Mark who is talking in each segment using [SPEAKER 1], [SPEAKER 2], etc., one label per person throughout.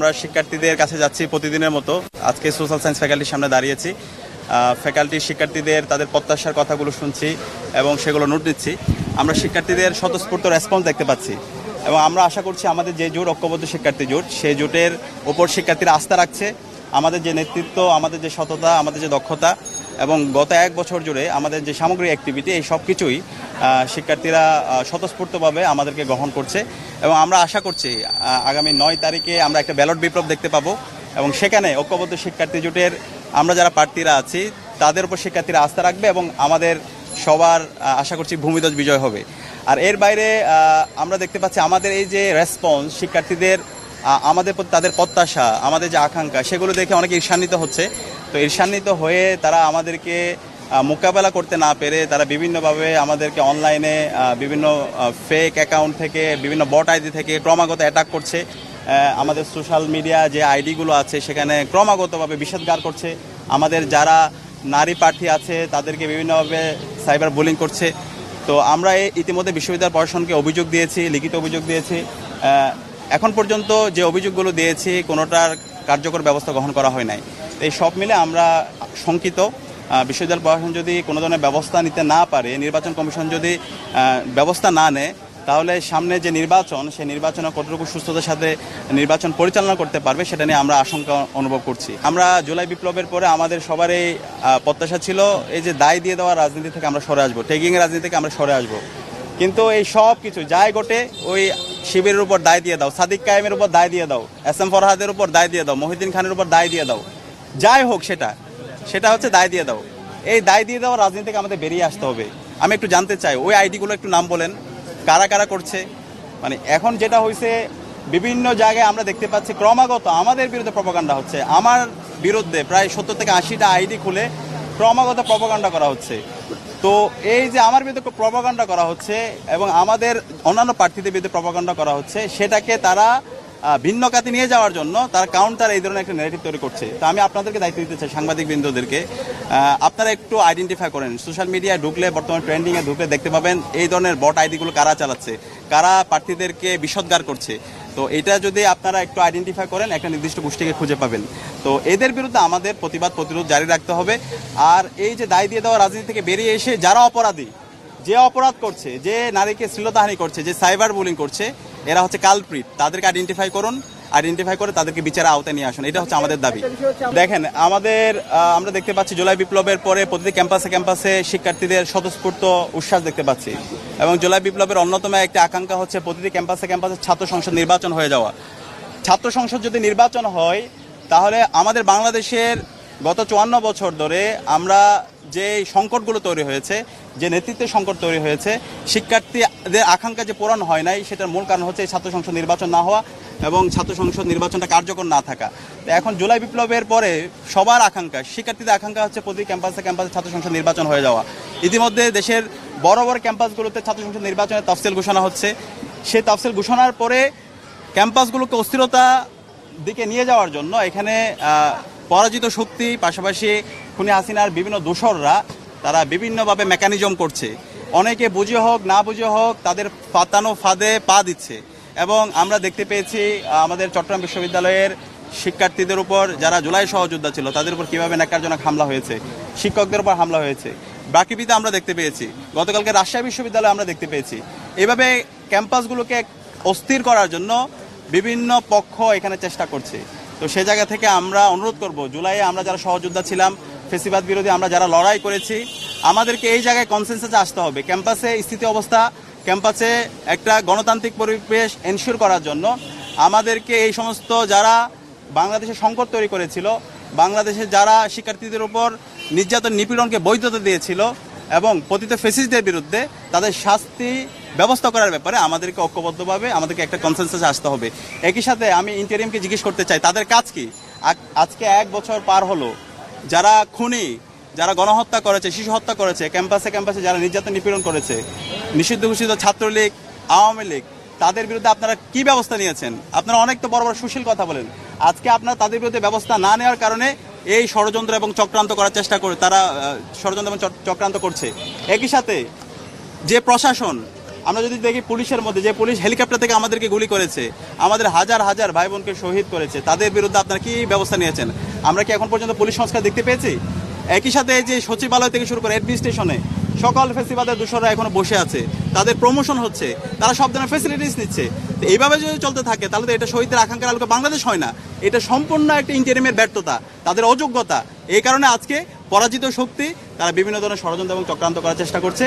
[SPEAKER 1] আমরা শিক্ষার্থীদের কাছে যাচ্ছি প্রতিদিনের মতো। আজকে সোশ্যাল সায়েন্স ফ্যাকাল্টির সামনে দাঁড়িয়েছি। ফ্যাকাল্টি শিক্ষার্থীদের তাদের প্রত্যাশার কথাগুলো শুনছি এবং সেগুলো নোট নিচ্ছি। আমরা শিক্ষার্থীদের স্বতঃস্ফূর্ত রেসপন্স দেখতে পাচ্ছি এবং আমরা আশা করছি আমাদের যে জোট, ঐক্যবদ্ধ শিক্ষার্থী জোট, সেই জোটের ওপর শিক্ষার্থীরা আস্থা রাখছে। আমাদের যে নেতৃত্ব, আমাদের যে সততা, আমাদের যে দক্ষতা এবং গত এক বছর জুড়ে আমাদের যে সামগ্রিক অ্যাক্টিভিটি, এই সব কিছুই শিক্ষার্থীরা স্বতঃস্ফূর্তভাবে আমাদেরকে গ্রহণ করছে এবং আমরা আশা করছি আগামী 9 তারিখে আমরা একটা ব্যালট বিপ্লব দেখতে পাবো এবং সেখানে ঐক্যবদ্ধ শিক্ষার্থী জোটের আমরা যারা প্রার্থীরা আছি তাদের উপর শিক্ষার্থীরা আস্থা রাখবে এবং আমাদের সবার আশা করছি ভূমিধ্বজ বিজয় হবে। আর এর বাইরে আমরা দেখতে পাচ্ছি আমাদের এই যে রেসপন্স, শিক্ষার্থীদের আমাদের প্রতি তাদের প্রত্যাশা, আমাদের যে আকাঙ্ক্ষা, সেগুলো দেখে অনেকে ঈর্ষান্বিত হচ্ছে। তো ঈর্ষান্বিত হয়ে তারা আমাদেরকে মোকাবেলা করতে না পেরে তারা বিভিন্নভাবে আমাদেরকে অনলাইনে বিভিন্ন ফেক অ্যাকাউন্ট থেকে, বিভিন্ন বট আইডি থেকে ক্রমাগত অ্যাটাক করছে। আমাদের সোশ্যাল মিডিয়া যে আইডিগুলো আছে সেখানে ক্রমাগতভাবে বিষাদগার করছে। আমাদের যারা নারী প্রার্থী আছে তাদেরকে বিভিন্নভাবে সাইবার বুলিং করছে। তো আমরা ইতিমধ্যে বিশ্ববিদ্যালয় প্রশাসনকে অভিযোগ দিয়েছি, লিখিত অভিযোগ দিয়েছি। এখন পর্যন্ত যে অভিযোগগুলো দিয়েছি কোনোটার কার্যকর ব্যবস্থা গ্রহণ করা হয় নাই। এই সব মিলে আমরা শঙ্কিত। বিশ্ববিদ্যালয় প্রশাসন যদি কোনো ধরনের ব্যবস্থা নিতে না পারে, নির্বাচন কমিশন যদি ব্যবস্থা না নেয়, তাহলে সামনে যে নির্বাচন, সেই নির্বাচনে কতটুকু সুস্থতার সাথে নির্বাচন পরিচালনা করতে পারবে সেটা নিয়ে আমরা আশঙ্কা অনুভব করছি। আমরা জুলাই বিপ্লবের পরে আমাদের সবারই প্রত্যাশা ছিল এই যে দায় দিয়ে দেওয়ার রাজনীতি থেকে আমরা সরে আসবো, ট্যাগিংয়ের রাজনীতি থেকে আমরা সরে আসবো। কিন্তু এই সব কিছু যাই ঘটে, ওই শিবিরের উপর দায় দিয়ে দাও, সাদিক কায়েমের উপর দায় দিয়ে দাও, এস.এম. ফরহাদের উপর দায় দিয়ে দাও, মহিউদ্দিন খানের উপর দায় দিয়ে দাও, যাই হোক সেটা হচ্ছে দায় দিয়ে দাও। এই দায় দিয়ে দেওয়ার রাজনীতি থেকে আমাদের বেরিয়ে আসতে হবে। আমি একটু জানতে চাই ওই আইডিগুলো একটু নাম বলেন, কারা কারা করছে। মানে এখন যেটা হয়েছে, বিভিন্ন জায়গায় আমরা দেখতে পাচ্ছি ক্রমাগত আমাদের বিরুদ্ধে প্রপাগান্ডা হচ্ছে। আমার বিরুদ্ধে প্রায় 70 থেকে 80টা আইডি খুলে ক্রমাগত প্রপাগান্ডা করা হচ্ছে। তো এই যে আমার বিরুদ্ধে প্রপাগান্ডা করা হচ্ছে এবং আমাদের অন্যান্য প্রার্থীদের বিরুদ্ধে প্রপাগান্ডা করা হচ্ছে, সেটাকে তারা ভিন্ন কাতে নিয়ে যাওয়ার জন্য তার কাউন্টার এই ধরনের একটা ন্যারেটিভ তৈরি করছে। তো আমি আপনাদেরকে দায়িত্ব দিতে চাই, সাংবাদিক বৃন্দদেরকে, আপনারা একটু আইডেন্টিফাই করেন। সোশ্যাল মিডিয়ায় ঢুকলে, বর্তমানে ট্রেন্ডিংয়ে ঢুকলে দেখতে পাবেন এই ধরনের বট আইডিগুলো কারা চালাচ্ছে, কারা প্রার্থীদেরকে বিষোদ্গার করছে। তো এটা যদি আপনারা একটু আইডেন্টিফাই করেন, একটা নির্দিষ্ট গোষ্ঠীকে খুঁজে পাবেন। তো এদের বিরুদ্ধে আমাদের প্রতিরোধ জারি রাখতে হবে। আর এই যে দায় দিয়ে দেওয়া রাজনীতি থেকে বেরিয়ে এসে যারা অপরাধী, যে অপরাধ করছে, যে নারীকে শ্লীলতাহানি করছে, যে সাইবার বুলিং করছে, এরা হচ্ছে কালপ্রিট। তাদেরকে আইডেন্টিফাই করুন, আইডেন্টিফাই করে তাদেরকে বিচারের আওতায় নিয়ে আসুন। এটা হচ্ছে আমাদের দাবি। দেখেন, আমরা দেখতে পাচ্ছি জুলাই বিপ্লবের পরে প্রতিটি ক্যাম্পাসে শিক্ষার্থীদের স্বতঃস্ফূর্ত উচ্ছ্বাস দেখতে পাচ্ছি এবং জুলাই বিপ্লবের অন্যতম একটি আকাঙ্ক্ষা হচ্ছে প্রতিটি ক্যাম্পাসে ছাত্র সংসদ নির্বাচন হয়ে যাওয়া। ছাত্র সংসদ যদি নির্বাচন হয়, তাহলে আমাদের বাংলাদেশের গত 54 বছর ধরে আমরা যে সংকটগুলো তৈরি হয়েছে, যে নেতৃত্বের সংকট তৈরি হয়েছে, শিক্ষার্থীদের আকাঙ্ক্ষা যে পূরণ হয় নাই, সেটার মূল কারণ হচ্ছে এই ছাত্র সংসদ নির্বাচন না হওয়া এবং ছাত্র সংসদ নির্বাচনটা কার্যকর না থাকা। তো এখন জুলাই বিপ্লবের পরে সবার আকাঙ্ক্ষা, শিক্ষার্থীদের আকাঙ্ক্ষা হচ্ছে প্রতি ক্যাম্পাসে ছাত্র সংসদ নির্বাচন হয়ে যাওয়া। ইতিমধ্যে দেশের বড় বড় ক্যাম্পাসগুলোতে ছাত্র সংসদ নির্বাচনের তফসিল ঘোষণা হচ্ছে। সেই তফসিল ঘোষণার পরে ক্যাম্পাসগুলোকে অস্থিরতা দিকে নিয়ে যাওয়ার জন্য এখানে পরাজিত শক্তি, পাশাপাশি খুনি হাসিনার বিভিন্ন দোসররা তারা বিভিন্নভাবে মেকানিজম করছে। অনেকে বুঝে হোক না বুঝে হোক তাদের পাতানো ফাঁদে পা দিচ্ছে। এবং আমরা দেখতে পেয়েছি আমাদের চট্টগ্রাম বিশ্ববিদ্যালয়ের শিক্ষার্থীদের উপর, যারা জুলাই সহযোদ্ধা ছিল, তাদের উপর কীভাবে ন্যাক্কারজনক হামলা হয়েছে, শিক্ষকদের উপর হামলা হয়েছে। বাকিবিতে আমরা দেখতে পেয়েছি, গতকালকে রাজশাহী বিশ্ববিদ্যালয়ে আমরা দেখতে পেয়েছি। এভাবে ক্যাম্পাসগুলোকে অস্থির করার জন্য বিভিন্ন পক্ষ এখানে চেষ্টা করছে। তো সে জায়গা থেকে আমরা অনুরোধ করব, জুলাইয়ে আমরা যারা সহযোদ্ধা ছিলাম, ফেসিবাদ বিরোধী আমরা যারা লড়াই করেছি, আমাদেরকে এই জায়গায় কনসেনসাসে আসতে হবে। ক্যাম্পাসে স্থিতি অবস্থা, ক্যাম্পাসে একটা গণতান্ত্রিক পরিবেশ এনশিওর করার জন্য আমাদেরকে এই সমস্ত যারা বাংলাদেশে সংকট তৈরি করেছিল, বাংলাদেশে যারা শিক্ষার্থীদের উপর নির্যাতন নিপীড়নকে বৈধতা দিয়েছিল এবং পতিত ফ্যাসিস্টদের বিরুদ্ধে তাদের শাস্তি ব্যবস্থা করার ব্যাপারে আমাদেরকে ঐক্যবদ্ধভাবে আমাদেরকে একটা কনসেনসাসে আসতে হবে। একই সাথে আমি ইন্টারিমকে জিজ্ঞেস করতে চাই, তাদের কাজ কি? আজকে 1 বছর পার হলো, যারা খুনি, যারা গণহত্যা করেছে, শিশু হত্যা করেছে, ক্যাম্পাসে যারা নির্যাতন নিপীড়ন করেছে, নিষিদ্ধ ঘোষিত ছাত্রলীগ, আওয়ামী লীগ, তাদের বিরুদ্ধে আপনারা কি ব্যবস্থা নিয়েছেন? আপনারা অনেক তো বড় বড় সুশীল কথা বলেন, আজকে আপনারা তাদের বিরুদ্ধে ব্যবস্থা না নেওয়ার কারণে এই ষড়যন্ত্র এবং চক্রান্ত করার চেষ্টা করে, তারা ষড়যন্ত্র এবং চক্রান্ত করছে। একই সাথে যে প্রশাসন আমরা যদি দেখি পুলিশের মধ্যে, যে পুলিশ হেলিকপ্টার থেকে আমাদেরকে গুলি করেছে, আমাদের হাজার হাজার ভাই বোনকে শহীদ করেছে, তাদের বিরুদ্ধে আপনারা কি ব্যবস্থা নিয়েছেন? আমরা কি এখন পর্যন্ত পুলিশ সংস্কার দেখতে পেয়েছি? একই সাথে যে সচিবালয় থেকে শুরু করে অ্যাডমিনিস্ট্রেশনে সকল ফেসিবাদের দূষণরা এখনো বসে আছে, তাদের প্রমোশন হচ্ছে, তারা সব ধরনের ফেসিলিটিস নিচ্ছে। তো এইভাবে যদি চলতে থাকে তাহলে তো এটা শহীদদের আকাঙ্ক্ষার আলোকে বাংলাদেশ হয় না, এটা সম্পূর্ণ একটা ইন্টারিমের ব্যর্থতা, তাদের অযোগ্যতা। এই কারণে আজকে পরাজিত শক্তি তারা বিভিন্ন ধরনের ষড়যন্ত্র এবং চক্রান্ত করার চেষ্টা করছে।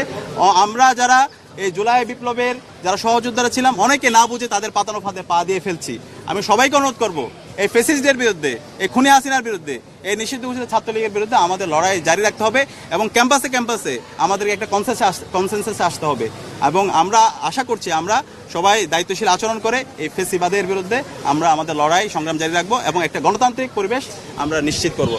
[SPEAKER 1] আমরা যারা এই জুলাই বিপ্লবের যারা সহযোদ্ধারা ছিলাম, অনেকে না বুঝে তাদের পাতানো ফাঁদে পা দিয়ে ফেলছি। আমি সবাইকে অনুরোধ করব, এই ফেসিস্টদের বিরুদ্ধে, এই খুনি হাসিনার বিরুদ্ধে, এই নিষিদ্ধ ঘোষিত ছাত্রলীগের বিরুদ্ধে আমাদের লড়াই জারি রাখতে হবে এবং ক্যাম্পাসে ক্যাম্পাসে আমাদেরকে একটা কনসেনসাসে আসতে হবে। এবং আমরা আশা করছি আমরা সবাই দায়িত্বশীল আচরণ করে এই ফেসিবাদের বিরুদ্ধে আমরা আমাদের লড়াই সংগ্রাম জারি রাখবো এবং একটা গণতান্ত্রিক পরিবেশ আমরা নিশ্চিত করব।